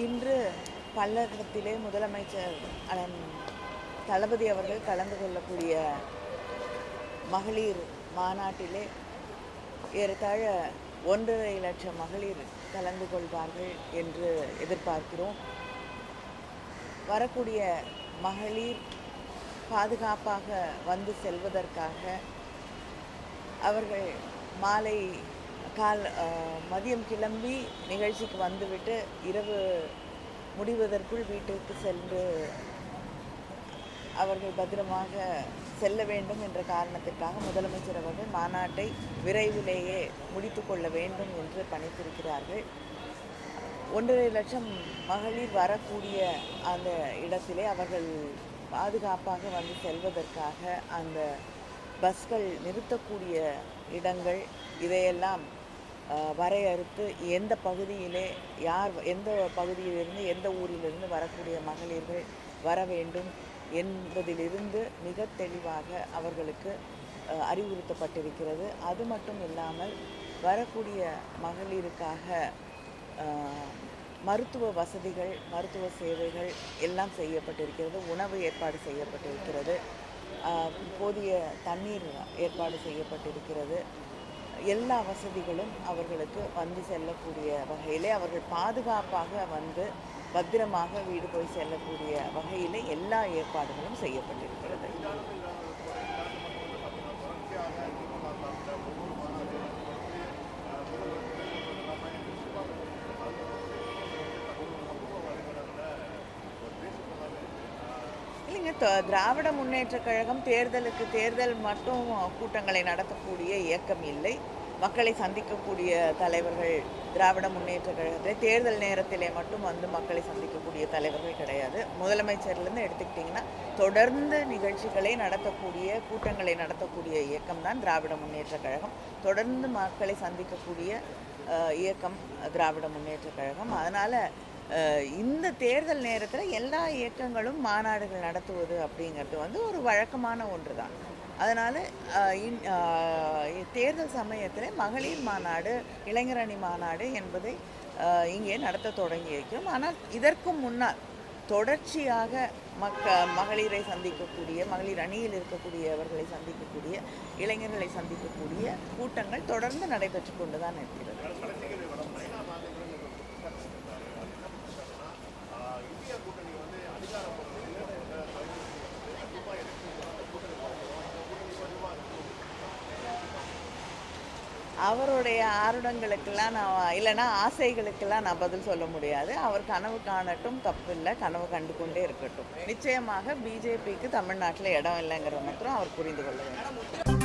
இன்று பல்லடத்திலே முதலமைச்சர் தளபதி அவர்கள் கலந்து கொள்ளக்கூடிய மகளிர் மாநாட்டிலே ஏறத்தாழ 1.5 லட்சம் மகளிர் கலந்து கொள்வார்கள் என்று எதிர்பார்க்கிறோம். வரக்கூடிய மகளிர் பாதுகாப்பாக வந்து செல்வதற்காக அவர்கள் மதியம் கிளம்பி நிகழ்ச்சிக்கு வந்துவிட்டு இரவு முடிவதற்குள் வீட்டிற்கு சென்று அவர்கள் பத்திரமாக செல்ல வேண்டும் என்ற காரணத்திற்காக முதலமைச்சர் அவர்கள் மாநாட்டை விரைவிலேயே முடித்து கொள்ள வேண்டும் என்று பணித்திருக்கிறார்கள். 1.5 லட்சம் மகளிர் வரக்கூடிய அந்த இடத்திலே அவர்கள் பாதுகாப்பாக வந்து செல்வதற்காக அந்த பஸ்கள் நிறுத்தக்கூடிய இடங்கள் இதையெல்லாம் வரையறுத்து எந்த பகுதியிலே எந்த பகுதியிலிருந்து எந்த ஊரிலிருந்து வரக்கூடிய மகளிர்கள் வர வேண்டும் என்பதிலிருந்து மிக தெளிவாக அவர்களுக்கு அறிவுறுத்தப்பட்டிருக்கிறது. அது மட்டும் இல்லாமல் வரக்கூடிய மகளிருக்காக மருத்துவ வசதிகள், மருத்துவ சேவைகள் எல்லாம் செய்யப்பட்டிருக்கிறது. உணவு ஏற்பாடு செய்யப்பட்டிருக்கிறது. போதிய தண்ணீர் ஏற்பாடு செய்யப்பட்டிருக்கிறது. எல்லா வசதிகளும் அவர்களுக்கு வந்து செல்லக்கூடிய வகையிலே அவர்கள் பாதுகாப்பாக வந்து பத்திரமாக வீடு போய் செல்லக்கூடிய வகையிலே எல்லா ஏற்பாடுகளும் செய்யப்பட்டிருக்கிறது. இல்லைங்க, திராவிட முன்னேற்றக் கழகம் தேர்தல் மட்டும் கூட்டங்களை நடத்தக்கூடிய இயக்கம் இல்லை. மக்களை சந்திக்கக்கூடிய தலைவர்கள் திராவிட முன்னேற்றக் கழகத்தில் தேர்தல் நேரத்திலே மட்டும் வந்து மக்களை சந்திக்கக்கூடிய தலைவர்கள் கிடையாது. முதலமைச்சர்லேருந்து எடுத்துக்கிட்டிங்கன்னா தொடர்ந்து நிகழ்ச்சிகளை நடத்தக்கூடிய கூட்டங்களை நடத்தக்கூடிய இயக்கம் தான் திராவிட முன்னேற்றக் கழகம். தொடர்ந்து மக்களை சந்திக்கக்கூடிய இயக்கம் திராவிட முன்னேற்றக் கழகம். அதனால் இந்த தேர்தல் நேரத்தில் எல்லா இயக்கங்களும் மாநாடுகள் நடத்துவது அப்படிங்கிறது வந்து ஒரு வழக்கமான ஒன்று தான். அதனால் தேர்தல் சமயத்தில் மகளிர் மாநாடு, இளைஞரணி மாநாடு என்பதை இங்கே நடத்த தொடங்கி வைக்கும். ஆனால் இதற்கும் முன்னால் தொடர்ச்சியாக மகளிரை சந்திக்கக்கூடிய, மகளிர் அணியில் இருக்கக்கூடியவர்களை சந்திக்கக்கூடிய, இளைஞர்களை சந்திக்கக்கூடிய கூட்டங்கள் தொடர்ந்து நடைபெற்று கொண்டு தான் இருக்கிறது. அவருடைய ஆருடங்களுக்கெல்லாம் இல்லைன்னா ஆசைகளுக்கெல்லாம் நான் பதில் சொல்ல முடியாது. அவர் கனவு காணட்டும், தப்பில்லை, கனவு கண்டு கொண்டே இருக்கட்டும். நிச்சயமாக பிஜேபிக்கு தமிழ்நாட்டில் இடம் இல்லைங்கிறத மாத்திரம் அவர் புரிந்து கொள்ள வேண்டும்.